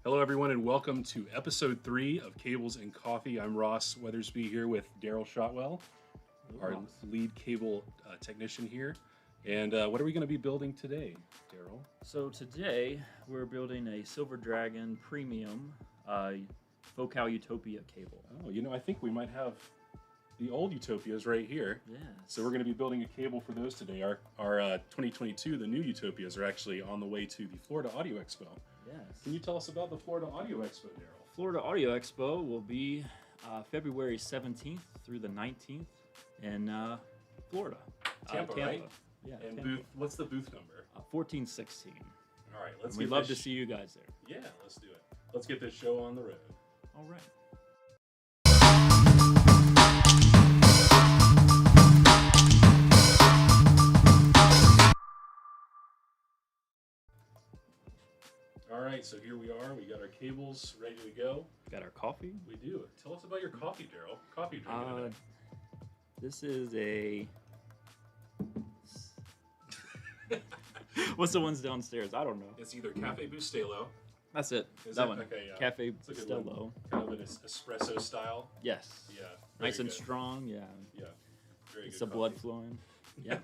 Hello, everyone, and welcome to episode 3 of Cables and Coffee. I'm Ross Weathersby here with Daryl Shotwell, our lead cable technician here. And what are we going to be building today, Daryl? So today we're building a Silver Dragon Premium Focal Utopia cable. Oh, you know, I think we might have the old Utopias right here. Yes. So we're going to be building a cable for those today. Our 2022, the new Utopias, are actually on the way to the Florida Audio Expo. Yes. Can you tell us about the Florida Audio Expo, Daryl? Florida Audio Expo will be February 17th through the 19th in Florida. Tampa, right? Yeah. And Tampa. booth, what's the booth number? 1416. All right, let's. We'd love to see you guys there. Yeah, let's do it. Let's get this show on the road. All right. All right, so here we are. We got our cables ready to go. Got our coffee. We do. Tell us about your coffee, Daryl. Coffee drinking today. This is a. What's the ones downstairs? I don't know. It's either Cafe Bustelo. That's it. Is that it? one. Okay, yeah. Cafe It's a good one. Bustelo. Kind of an espresso style. Yes. Yeah. Nice very and good. strong. Yeah. Yeah. Very It's good. the blood coffee. flowing. Yeah.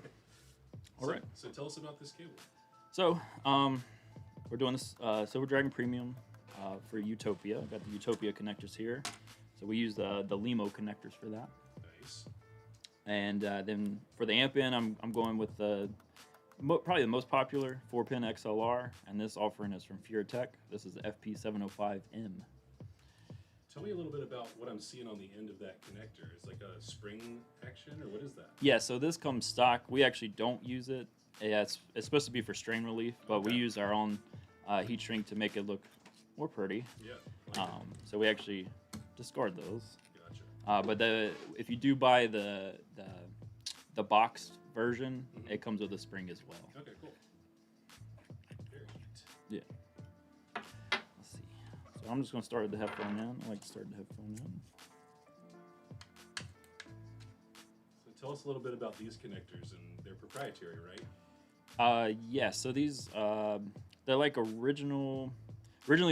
All right. So tell us about this cable. So, we're doing this Silver Dragon Premium for Utopia. I've got the Utopia connectors here. So we use the Limo connectors for that. Nice. And then for the amp in, I'm going with the probably the most popular 4-pin XLR, and this offering is from Furatech. This is the FP705M. Tell me a little bit about what I'm seeing on the end of that connector. It's like a spring action, or what is that? Yeah, so this comes stock. We actually don't use it. Yeah, it's supposed to be for strain relief, but we use our own heat shrink to make it look more pretty. Yeah. So we actually discard those. Gotcha. But if you do buy the boxed version, it comes with a spring as well. Okay, cool. Very neat. Yeah. Let's see. So I'm just going to start the headphone in. I like to start the headphone in. So tell us a little bit about these connectors, and they're proprietary, right? Yeah. So these they're like originally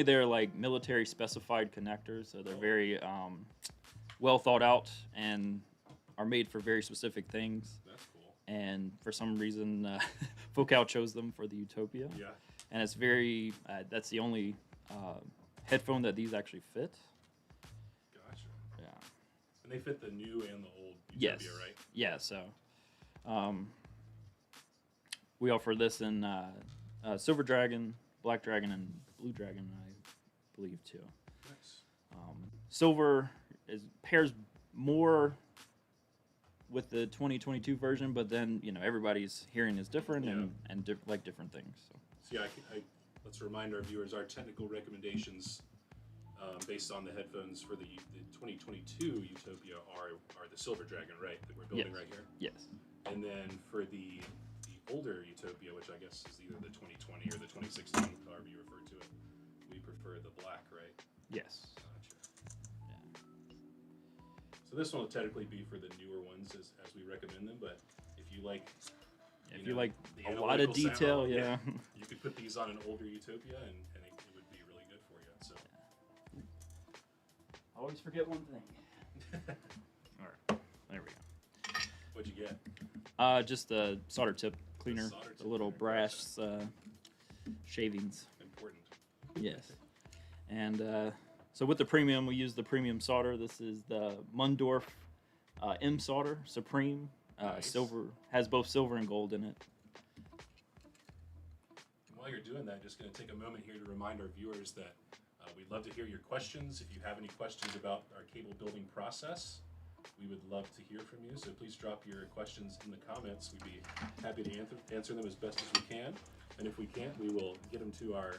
they're like military specified connectors, so they're very well thought out and are made for very specific things. That's cool. And for some reason, Focal chose them for the Utopia. Yeah. And it's very, that's the only headphone that these actually fit. Gotcha. Yeah. And they fit the new and the old Yes. Utopia, right? Yeah, so we offer this in Silver Dragon, Black Dragon, and Blue Dragon, I believe, too. Nice. Silver pairs more with the 2022 version, but then, you know, everybody's hearing is different and like different things. So yeah, let's remind our viewers our technical recommendations based on the headphones for the 2022 Utopia are the Silver Dragon, right? That we're building right here. Yes. And then for the older Utopia, which I guess is either the 2020 or the 2016, however you refer to it, we prefer the black, right? Yes. Gotcha. Yeah. So this one will technically be for the newer ones as we recommend them, but if you like, If you like the a lot of analytical detail, sound, yeah. you could put these on an older Utopia, and it would be really good for you. So. I always forget one thing. All right, there we go. What'd you get? Just the solder tip cleaner, solder the tip little cleaner, brass shavings. Important. Yes. And so with the premium, we use the premium solder. This is the Mundorf M solder Supreme. Nice. Silver, has both silver and gold in it. While you're doing that, just going to take a moment here to remind our viewers that we'd love to hear your questions. If you have any questions about our cable building process, we would love to hear from you. So please drop your questions in the comments. We'd be happy to answer them as best as we can. And if we can't, we will get them to our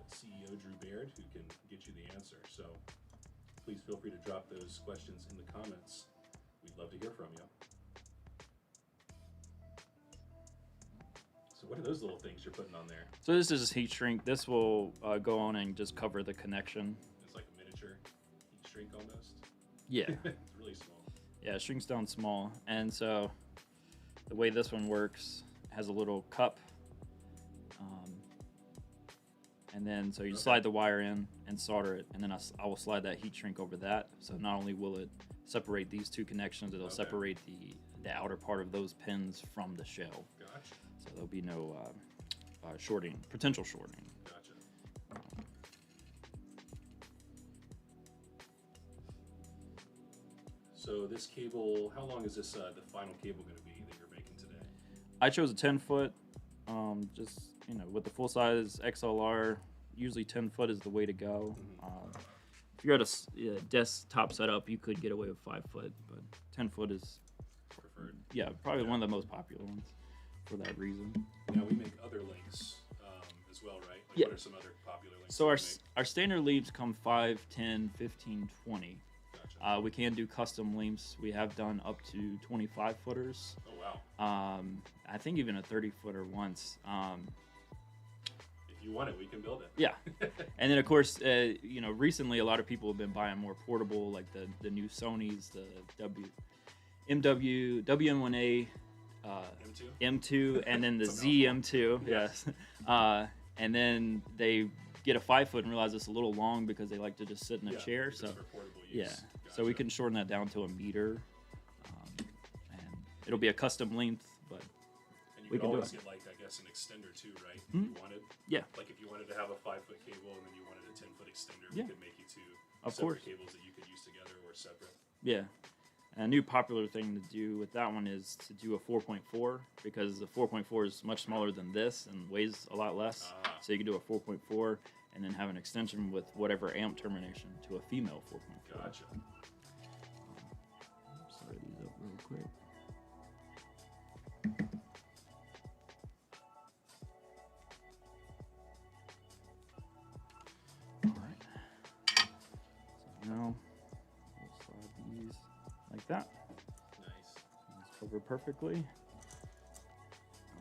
CEO, Drew Baird, who can get you the answer. So please feel free to drop those questions in the comments. We'd love to hear from you. So what are those little things you're putting on there? So this is heat shrink. This will go on and just cover the connection. It's like a miniature heat shrink almost. Yeah. It's really small. Yeah, it shrinks down small. And so the way this one works, it has a little cup And then so you Okay. slide the wire in and solder it, and then I will slide that heat shrink over that. So not only will it separate these two connections, it'll Okay. separate the outer part of those pins from the shell. Gotcha. So there'll be no shorting, potential shorting. Gotcha. So this cable, how long is this the final cable going to be that you're making today? I chose a 10-foot, just with the full size XLR. Usually 10 foot is the way to go. If you're at a desktop setup, you could get away with 5 foot, but 10 foot is Preferred. yeah probably one of the most popular ones for that reason. Now we make other links as well, right? Like Yeah. What are some other popular links? So that our you make? our standard leaps come 5, 10, 15, 20. Gotcha. We can do custom leaps. We have done up to 25 footers. Oh wow. I think even a 30 footer once. If you want it, we can build it. Yeah. And then of course, recently a lot of people have been buying more portable, like the new Sonys, the WM1A, M2. M2, and then the It's a ZM2. Yes. And then they get a 5 foot and realize it's a little long because they like to just sit in a chair. Just So for portable yeah. use. So we Gotcha. can shorten that down to a meter, and it'll be a custom length, but And you we could can do always it. get like I guess an extender too, right? Mhm. If you wanted. Yeah. Like if you wanted to have a 5 foot cable and then you wanted a 10 foot extender, Yeah. we could make you two Of separate course. cables that you could use together or separate. yeah. And a new popular thing to do with that one is to do a 4.4 because the 4.4 is much smaller than this and weighs a lot less. Ah. So you can do a 4.4 and then have an extension with whatever amp termination to a female 4.4. Gotcha. Slide these up real quick. Alright. So now we'll slide these like that. Nice. These cover perfectly.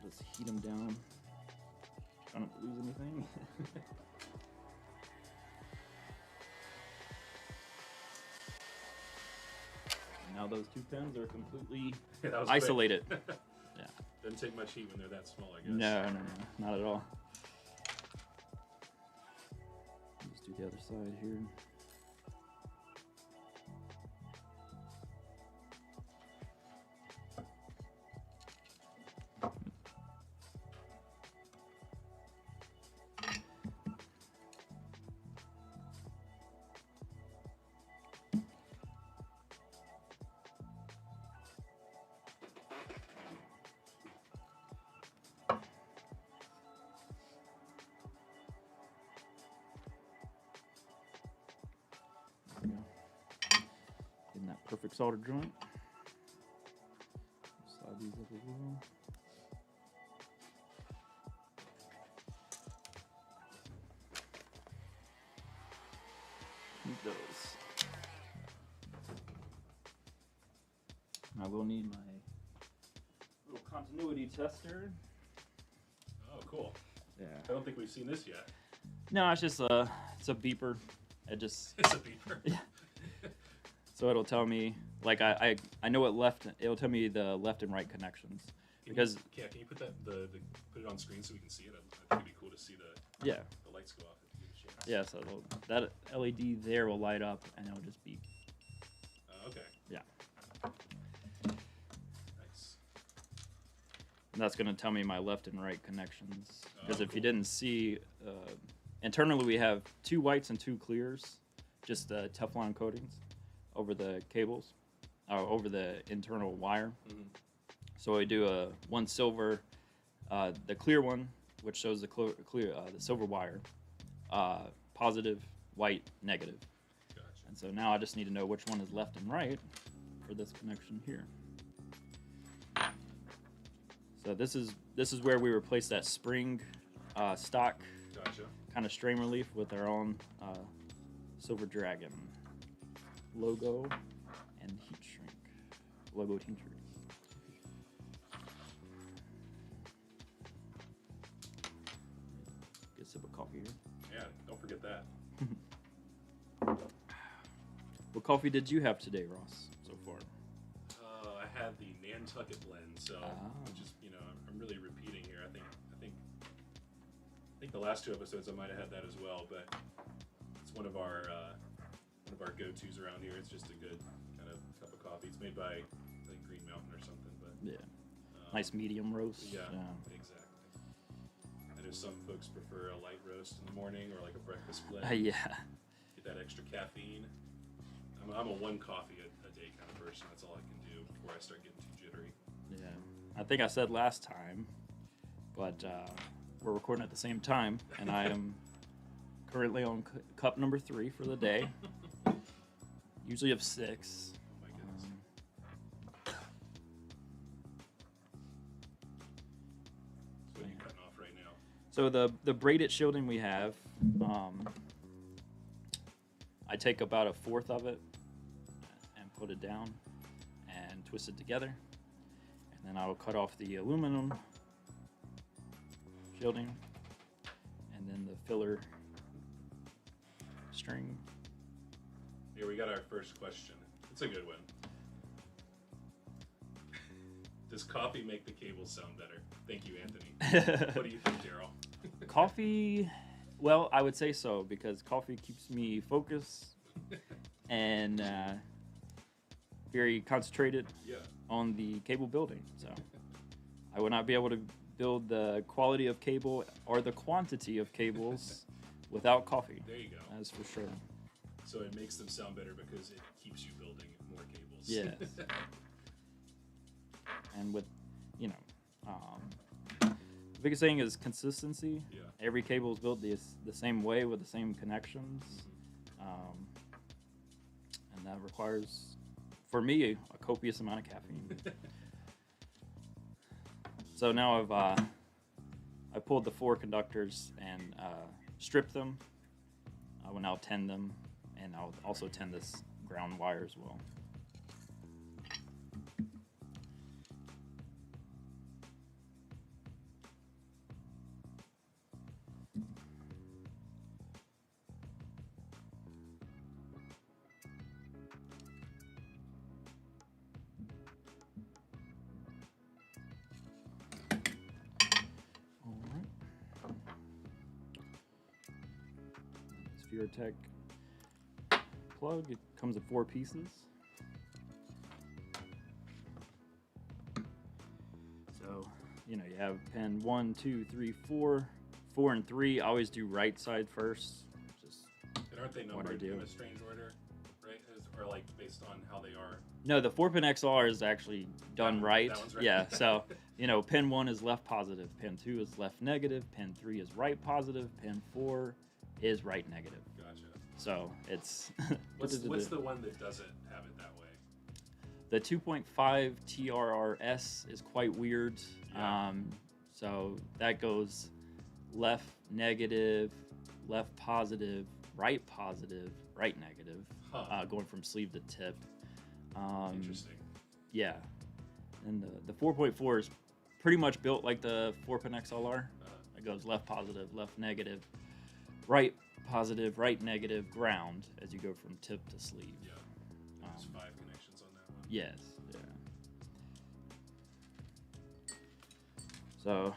I'll just heat them down. Try not to lose anything. Now those two pins are completely Yeah, that was quick. isolated. Yeah. Doesn't take much heat when they're that small, I guess. No, not at all. Just do the other side here. There we go. Getting that perfect solder joint. Slide these up as well. Keep those. I will need my little continuity tester. Oh, cool. Yeah. I don't think we've seen this yet. No, it's just it's a beeper. It just It's a beeper. Yeah. So it'll tell me like I know what left. It'll tell me the left and right connections because Can you put that the put it on screen so we can see it? I think it'd be cool to see the yeah. lights go off if you get a chance. Yeah, so that LED there will light up and it'll just beep. Okay. Yeah. Nice. And that's going to tell me my left and right connections. Because Oh, if you cool. didn't see, internally we have 2 whites and 2 clears, just Teflon coatings over the cables, or over the internal wire. Mhm. So we do one silver, the clear one, which shows the the silver wire, positive, white, negative. Gotcha. And so now I just need to know which one is left and right for this connection here. So this is where we replace that spring stock Gotcha. kind of strain relief with our own Silver Dragon logo and heat shrink logo heat shrink. Get a sip of coffee here. Yeah, don't forget that. What coffee did you have today, Ross, so far? I had the Nantucket blend, so Ah. which is I'm really repeating here. I think think the last 2 episodes I might have had that as well, but it's one of our go-tos around here. It's just a good kind of cup of coffee. It's made by I think Green Mountain or something, but Yeah. Nice medium roast. yeah, exactly. I know some folks prefer a light roast in the morning or like a breakfast blend. Yeah. Get that extra caffeine. I'm a 1 coffee a day kind of person. That's all I can do before I start getting too jittery. Yeah. I think I said last time, but we're recording at the same time, and I am currently on cup number 3 for the day. Usually of 6. Oh my goodness. So what are you cutting off right now? So the braided shielding we have, I take about a 1/4 of it and put it down and twist it together, and then I will cut off the aluminum shielding and then the filler string. Here we got our first question. It's a good one. Does coffee make the cable sound better? Thank you, Anthony. What do you think, Daryl? Coffee, well, I would say so, because coffee keeps me focused and very concentrated Yeah. on the cable building. So I would not be able to build the quality of cable or the quantity of cables without coffee. There you go. That's for sure. So it makes them sound better because it keeps you building more cables. Yes. And with, the biggest thing is consistency. Yeah. Every cable is built the same way with the same connections. And that requires, for me, a copious amount of caffeine. So now I pulled the 4 conductors and stripped them. I will now tend them, and I'll also tend this ground wire as well. Tech plug. It comes in 4 pieces. So, you have pin 1, 2, 3, 4, 4 and 3. I always do right side first. Just And aren't they what I numbered do. in a strange order, right? Or like based on how they are? No, the 4-pin XLR is actually done right. That one's right. Yeah, so, pin 1 is left positive, pin 2 is left negative, pin 3 is right positive, pin 4 is right negative. Gotcha. So it's What's the one that doesn't have it that way? The 2.5 TRRS is quite weird. Yeah. So that goes left negative, left positive, right negative, going from sleeve to tip. Interesting. Yeah. And the 4.4 is pretty much built like the 4-pin XLR. It goes left positive, left negative, right positive, right negative, ground as you go from tip to sleeve. Yeah. There's 5 connections on that one. Yes. Yeah. So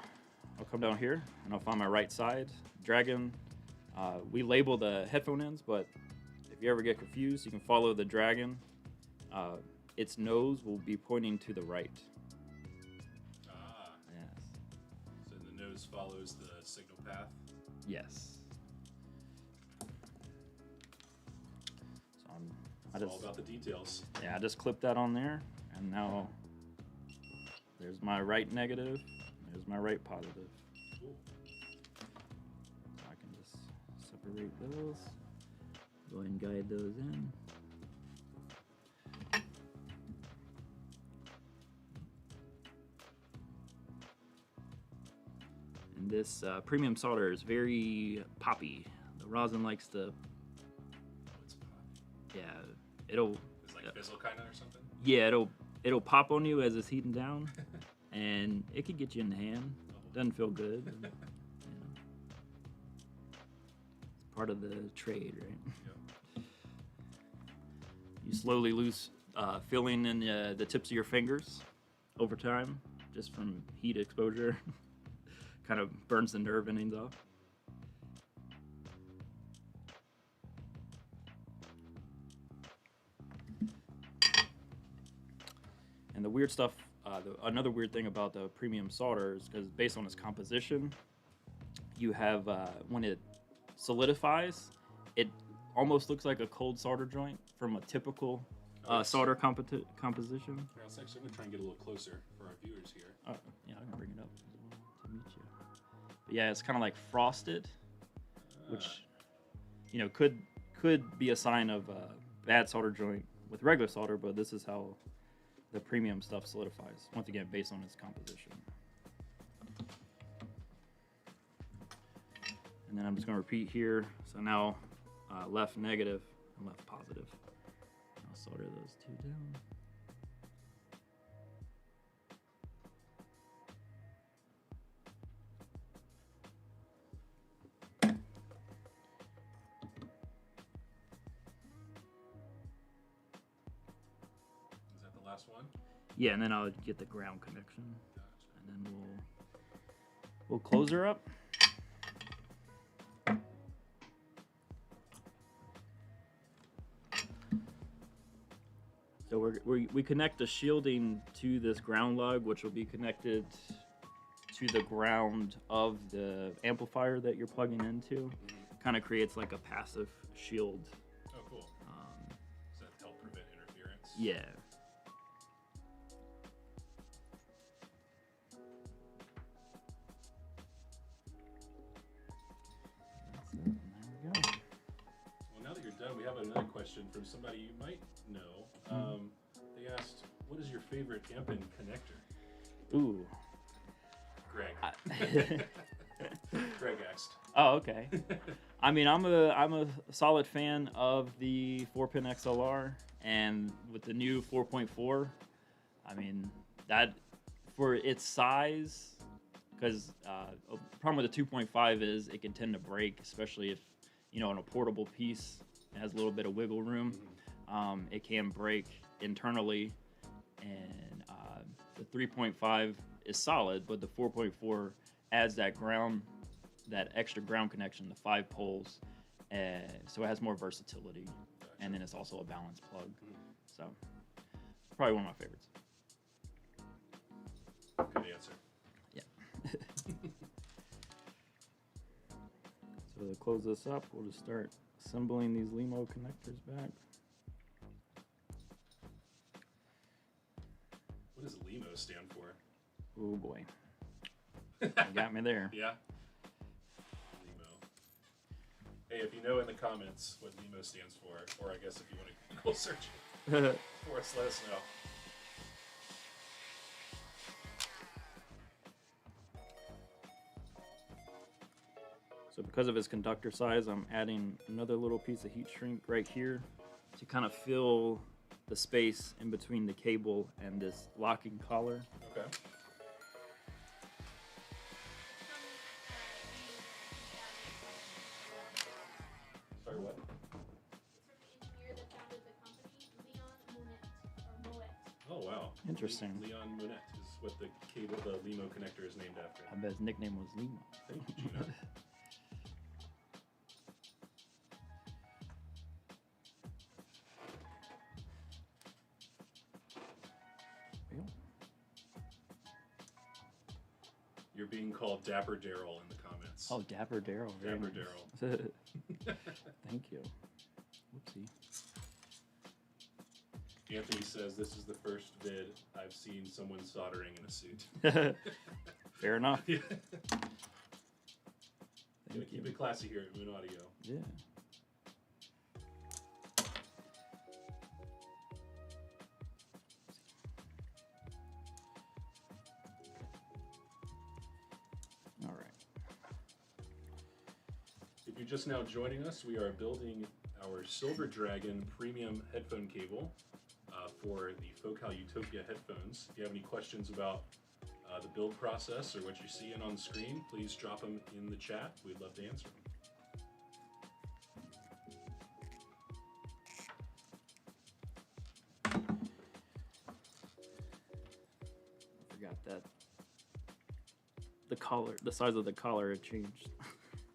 I'll come down here and I'll find my right side. Dragon. We label the headphone ends, but if you ever get confused, you can follow the dragon. Its nose will be pointing to the right. Ah. Yes. So the nose follows the signal path. Yes. It's all about the details. Yeah, I just clipped that on there, and now there's my right negative, there's my right positive. Cool. So I can just separate those, go ahead and guide those in. And this premium solder is very poppy. The rosin likes to, It's pop. yeah, it'll. It's like fizzle kind of or something? Yeah, it'll pop on you as it's heating down, and it can get you in the hand. Doesn't feel good. And, it's part of the trade, right? Yep. You slowly lose feeling in the tips of your fingers over time, just from heat exposure. Kind of burns the nerve endings off. And the weird stuff, another weird thing about the premium solder is because based on its composition, you have when it solidifies, it almost looks like a cold solder joint from a typical solder composition. Yeah, it's actually, I'm gonna try and get a little closer for our viewers here. Yeah, I can bring it up as well to meet you. But yeah, it's kind of like frosted, which could be a sign of a bad solder joint with regular solder, but this is how the premium stuff solidifies. Once again, based on its composition. And then I'm just going to repeat here. So now left negative and left positive. I'll solder those two down. Is that the last one? Yeah, and then I'll get the ground connection. Gotcha. And then we'll close her up. So we connect the shielding to this ground lug, which will be connected to the ground of the amplifier that you're plugging into. Kind of creates like a passive shield. Oh, cool. Does that help prevent interference? Yeah. That's it. And there we go. Well, now that you're done, we have another question from somebody you might know. They asked, what is your favorite Ampin connector? Ooh. Greg. Greg asked. Oh, okay. I mean, I'm a solid fan of the 4-pin XLR, and with the new 4.4, I mean that for its size, because a problem with the 2.5 is it can tend to break, especially if on a portable piece it has a little bit of wiggle room. It can break internally, and the 3.5 is solid, but the 4.4 adds that extra ground connection, the 5 poles, so it has more versatility. Gotcha. And then it's also a balance plug. So probably one of my favorites. Good answer. Yeah. So to close this up, we'll just start assembling these LEMO connectors back. What does LEMO stand for? Oh boy. You got me there. Yeah. LEMO. Hey, if you know in the comments what LEMO stands for, or I guess if you want to Google search it for us, let us know. So because of its conductor size, I'm adding another little piece of heat shrink right here to kind of fill the space in between the cable and this locking collar. Okay. Sorry, what? Oh, wow. Interesting. Leon Monette is what the LEMO connector is named after. I bet his nickname was Lemo. Thank you, Gina. You're being called Dapper Daryl in the comments. Oh, Dapper Daryl. Dapper Daryl. Thank you. Whoopsie. Anthony says, this is the first vid I've seen someone soldering in a suit. Fair enough. Yeah. Gotta keep it classy here at Moon Audio. Yeah. All right. If you're just now joining us, we are building our Silver Dragon premium headphone cable for the Focal Utopia headphones. If you have any questions about the build process or what you're seeing on the screen, please drop them in the chat. We'd love to answer them. I forgot that the size of the collar had changed.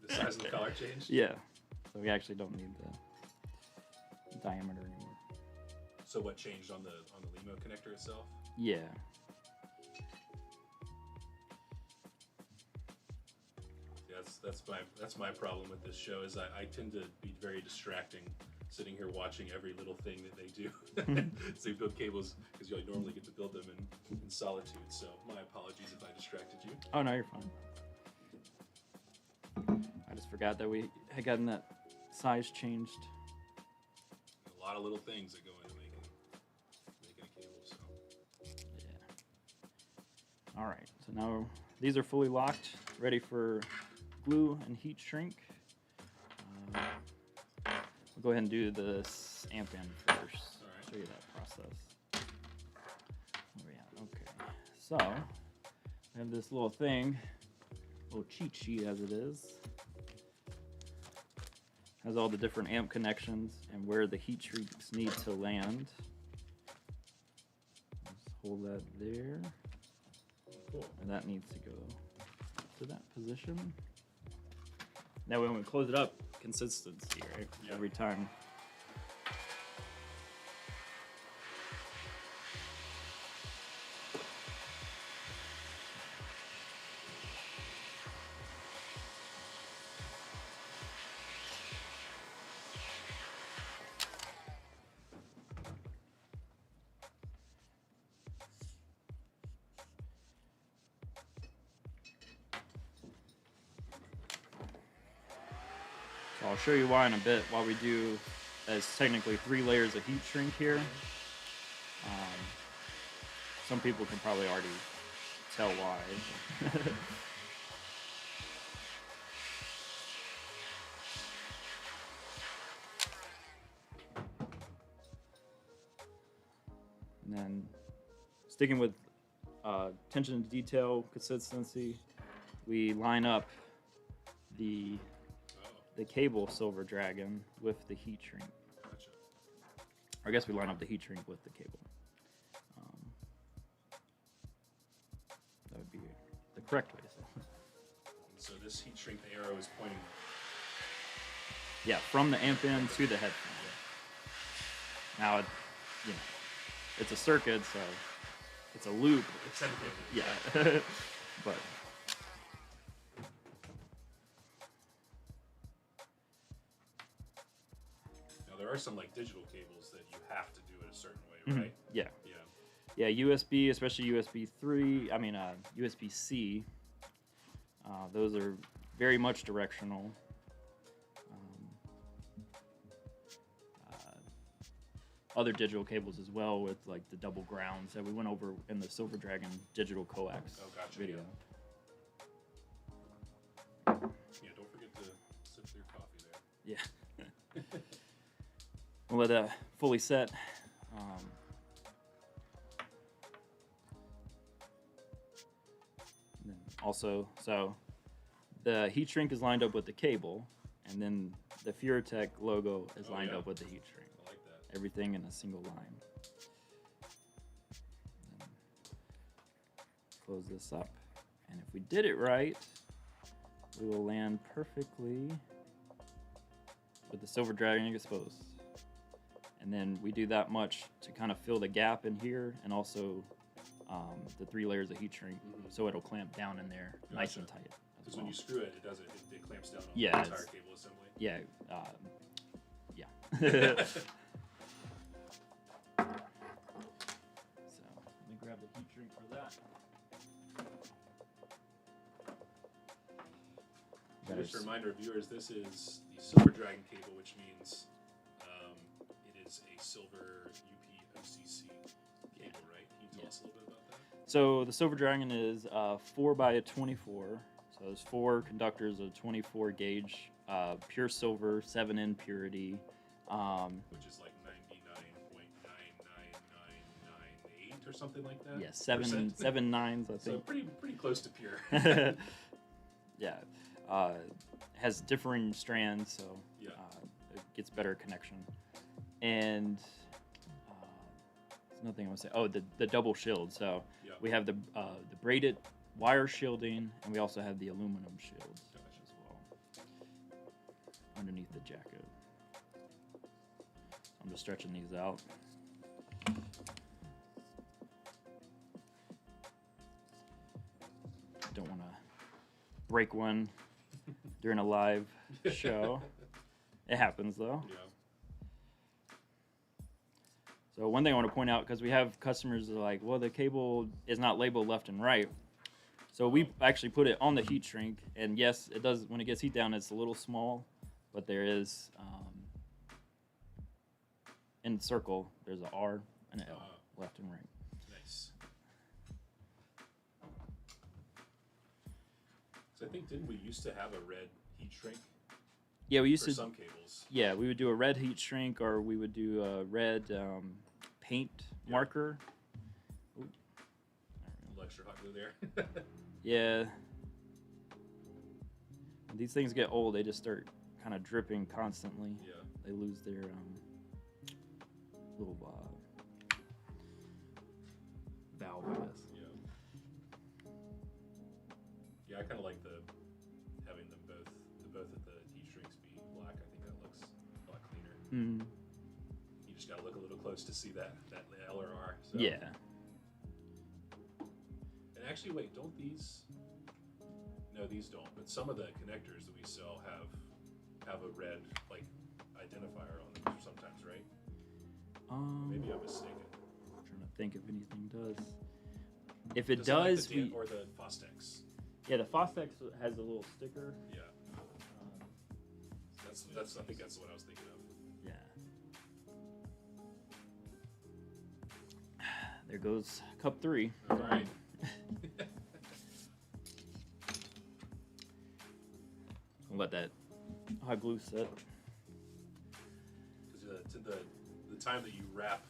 The size of the collar changed? Yeah. So we actually don't need the diameter anymore. So what changed on the Limo connector itself? Yeah. That's my problem with this show is I tend to be very distracting, sitting here watching every little thing that they do. So they build cables because you normally get to build them in solitude. So my apologies if I distracted you. Oh no, you're fine. I just forgot that we had gotten that size changed. A lot of little things that go into making a cable. So Yeah. All right. So now these are fully locked, ready for glue and heat shrink. We'll go ahead and do this amp end first. All right. Show you that process. Where we at? Okay. So I have this little thing, little cheat sheet as it is. Has all the different amp connections and where the heat shrinks need to land. Just hold that there. Cool. And that needs to go to that position. Now when we close it up, consistency, right? Yeah. Every time. So I'll show you why in a bit. While we do, there's technically 3 layers of heat shrink here. Some people can probably already tell why. And then sticking with attention to detail, consistency, we line up the cable Silver Dragon with the heat shrink. Gotcha. Or I guess we line up the heat shrink with the cable. That would be the correct way. So this heat shrink, the arrow is pointing. Yeah, from the amp end to the headphone. Now, it's a circuit, so it's a loop. It's everything. Yeah, but. There are some like digital cables that you have to do it a certain way, right? Yeah. Yeah. Yeah, USB, especially USB 3, USB-C, those are very much directional. Other digital cables as well with like the double grounds that we went over in the Silver Dragon digital coax video. Yeah, don't forget to sip your coffee there. Yeah. We'll let that fully set. And then also, so the heat shrink is lined up with the cable, and then the Furatech logo is lined up with the heat shrink. I like that. Everything in a single line. Then close this up, and if we did it right, we will land perfectly with the Silver Dragon exposed. And then we do that much to kind of fill the gap in here, and also the 3 layers of heat shrink, so it'll clamp down in there nice and tight. Because when you screw it, it clamps down on Yeah, the entire cable assembly. Yeah, yeah. So let me grab the heat shrink for that. Just a reminder, viewers, this is the Silver Dragon cable, which means it is a silver UP-OCC cable, right? Can you tell us a little bit about that? So the Silver Dragon is 4 by 24. So there's 4 conductors of 24 gauge, pure silver, 7N purity. Which is like 99.99998 or something like that? Yeah, 7 nines, I think. So pretty close to pure. Yeah. Has differing strands, so Yeah. It gets better connection. And there's nothing I want to say. Oh, the double shield. So Yeah. we have the braided wire shielding, and we also have the aluminum shields as well underneath the jacket. I'm just stretching these out. break one during a live show. It happens though. Yeah. So one thing I want to point out, because we have customers that are like, well, the cable is not labeled left and right. So we actually put it on the heat shrink, and yes, it does. When it gets heat down, it's a little small, but there is in the circle there's an R and an L, left and right. Nice. So I think didn't we used to have a red heat shrink? Yeah, we used for to. some cables. Yeah, we would do a red heat shrink, or we would do a red paint marker. Ooh. A little extra hot glue there. Yeah. When these things get old, they just start kind of dripping constantly. Yeah. They lose their little valve, I guess. Yeah. Yeah, I kind of like having them both of the heat shrinks be black. I think that looks a lot cleaner. Mm. You just gotta look a little close to see that L or R. So. Yeah. And actually, wait, don't these? No, these don't. But some of the connectors that we sell have a red like identifier on them sometimes, right? Maybe I'm mistaken. I'm trying to think if anything does. If it does, does, we or the Fostex. Yeah, the Fostex has a little sticker. Yeah. That's I think that's what I was thinking of. Yeah. There goes cup 3. All right. I'll let that hot glue set. Because the time that you wrap,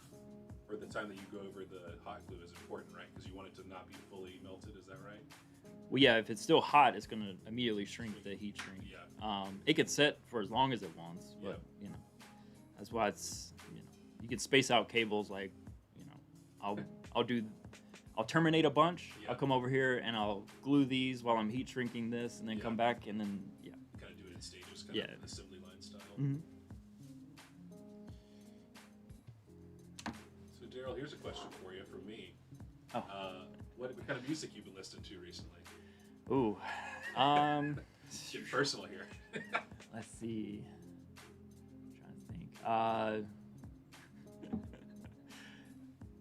or the time that you go over the hot glue is important, right? Because you want it to not be fully melted. Is that right? Well, yeah, if it's still hot, it's going to immediately shrink the heat shrink. Yeah. It can set for as long as it wants, but, you know, that's why it's, you know, you can space out cables like, you know, I'll terminate a bunch. Yeah. I'll come over here and I'll glue these while I'm heat shrinking this, and then come back and then, yeah. Kind of do it in stages, kind of an assembly line style. Mm-hmm. So, Daryl, here's a question for you from me. Oh. What kind of music you've been listening to recently? Ooh. Get personal here. Let's see. I'm trying to think.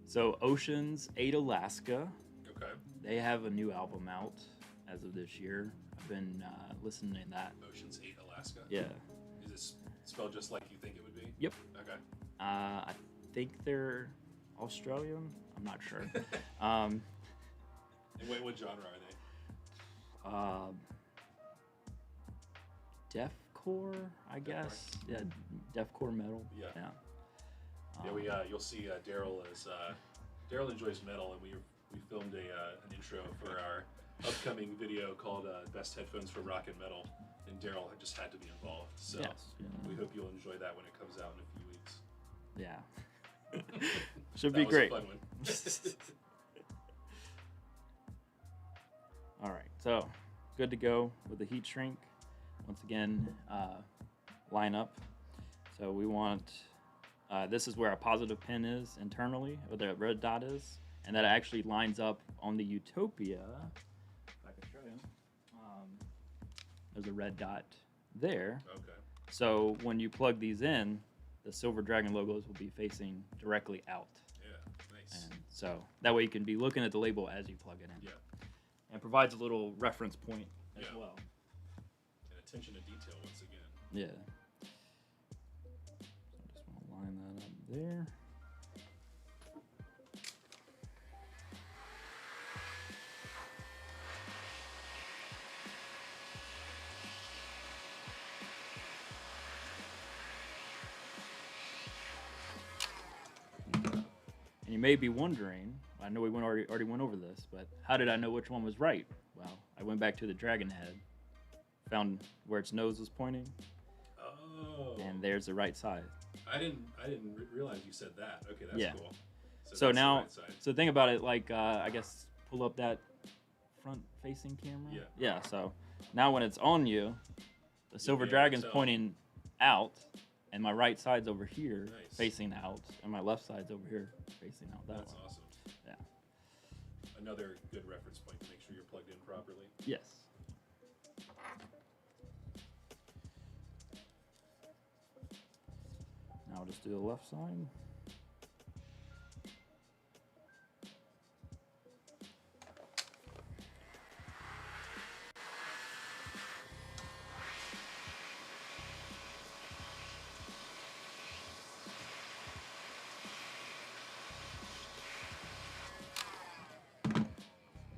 So Oceans 8 Alaska. Okay. They have a new album out as of this year. I've been listening to that. Oceans 8 Alaska? Yeah. Is this spelled just like you think it would be? Yep. Okay. I think they're Australian. I'm not sure. And what genre are they? Deathcore, I guess. Yeah, deathcore metal. Yeah. Yeah. Yeah, you'll see Daryl Daryl enjoys metal, and we filmed an intro for our upcoming video called Best Headphones for Rock and Metal, and Daryl just had to be involved. So Yes, we hope you'll enjoy that when it comes out in a few weeks. Yeah. Should be That was great. a fun one. All right, so good to go with the heat shrink. Once again, line up. So we want, this is where our positive pin is internally, or the red dot is, and that actually lines up on the Utopia. If I can show you. There's a red dot there. Okay. So when you plug these in, the Silver Dragon logos will be facing directly out. Yeah, nice. And so that way you can be looking at the label as you plug it in. Yeah. And provides a little reference point as well. And attention to detail once again. Yeah. So I just want to line that up there. And you may be wondering, I know we already went over this, but how did I know which one was right? Well, I went back to the dragon head, found where its nose was pointing, and there's the right side. I didn't realize you said that. Okay, that's cool. So that's now, the right side. so think about it like, I guess, pull up that front-facing camera. Yeah. Yeah. So now when it's on you, the silver able to dragon's tell. pointing out, and my right side's over here, Nice. facing out, and my left side's over here, facing out that That's way. awesome. Yeah. Another good reference point to make sure you're plugged in properly. Yes. Now I'll just do the left side.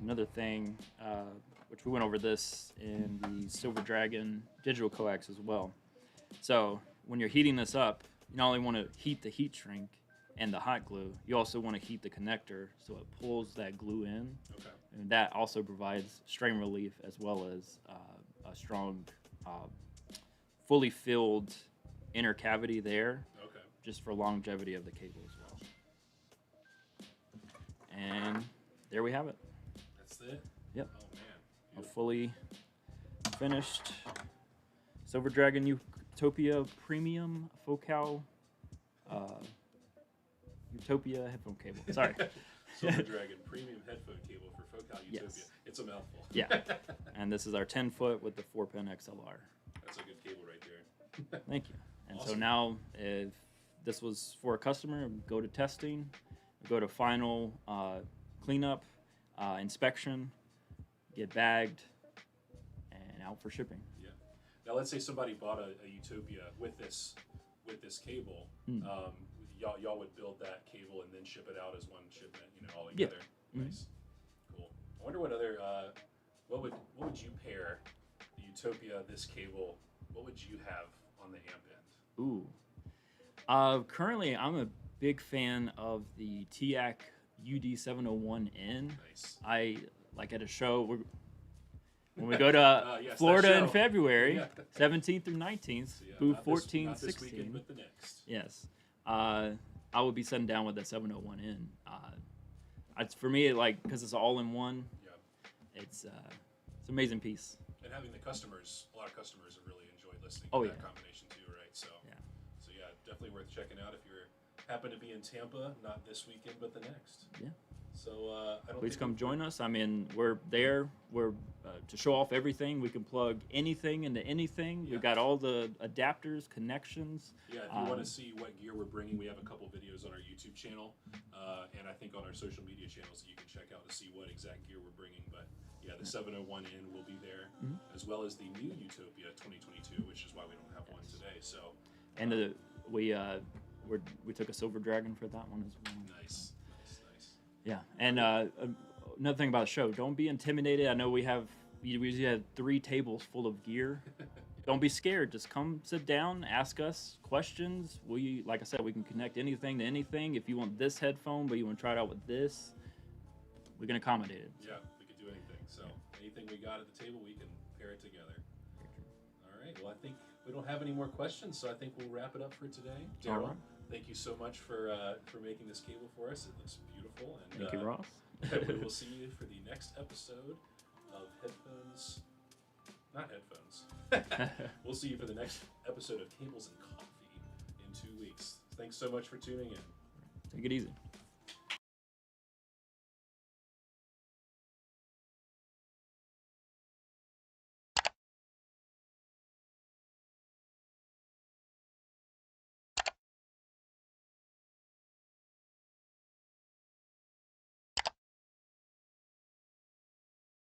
Another thing, which we went over this in the Silver Dragon digital coax as well. So when you're heating this up, you not only want to heat the heat shrink and the hot glue, you also want to heat the connector so it pulls that glue in. Okay. And that also provides strain relief as well as a strong, fully filled inner cavity there, Okay. just for longevity of the cable as well. And there we have it. That's it? Yep. Oh, man. A Beautiful. fully finished Silver Dragon Utopia Premium Focal Utopia headphone cable. Sorry. Silver Dragon Premium Headphone Cable for Focal Utopia. Yes. It's a mouthful. Yeah. And this is our 10-foot with the 4-pin XLR. That's a good cable right there. Thank you. And so Awesome. now, if this was for a customer, go to testing, go to final cleanup, inspection, get bagged, and out for shipping. Yeah. Now, let's say somebody bought a Utopia with this cable. Y'all would build that cable and then ship it out as one shipment, all Yeah. together. Nice. Cool. I wonder what other what would you pair the Utopia, this cable? What would you have on the amp end? Ooh. Currently, I'm a big fan of the TIAC UD701N. Nice. I like at a show when we go to Yes, Florida that in show. February, Yeah. 17th through 19th, So, yeah, booth not 14, not this 16. weekend, but the next. Yes. I will be sitting down with the 701N. It's for me, because it's all in one. Yeah. It's an amazing piece. And having the customers, a lot of customers have really enjoyed listening Oh, to that yeah. combination too, right? So Yeah. Definitely worth checking out if you're happen to be in Tampa, not this weekend, but the next. Yeah. So I don't. Please think come we've- join us. I mean, we're there. We're to show off everything. We can plug anything into anything. Yeah. We've got all the adapters, connections. Yeah, if you want to see what gear we're bringing, we have a couple videos on our YouTube channel, and I think on our social media channels that you can check out to see what exact gear we're bringing. But yeah, the 701N will be there, as well as the new Utopia 2022, which is why we don't have one today. So And we took a Silver Dragon for that one as well. nice. Yeah, and another thing about the show, don't be intimidated. I know we usually have 3 tables full of gear. Don't be scared. Just come sit down, ask us questions. Like I said, we can connect anything to anything. If you want this headphone, but you want to try it out with this, we can accommodate it. Yeah, we could do anything. So anything we got at the table, we can pair it together. All right. Well, I think we don't have any more questions, so I think we'll wrap it up for today. All Daryl, right. thank you so much for making this cable for us. It looks beautiful. And Thank you, Ross. we will see you for the next episode of Headphones. Not Headphones. We'll see you for the next episode of Cables and Coffee in 2 weeks. Thanks so much for tuning in. Take it easy.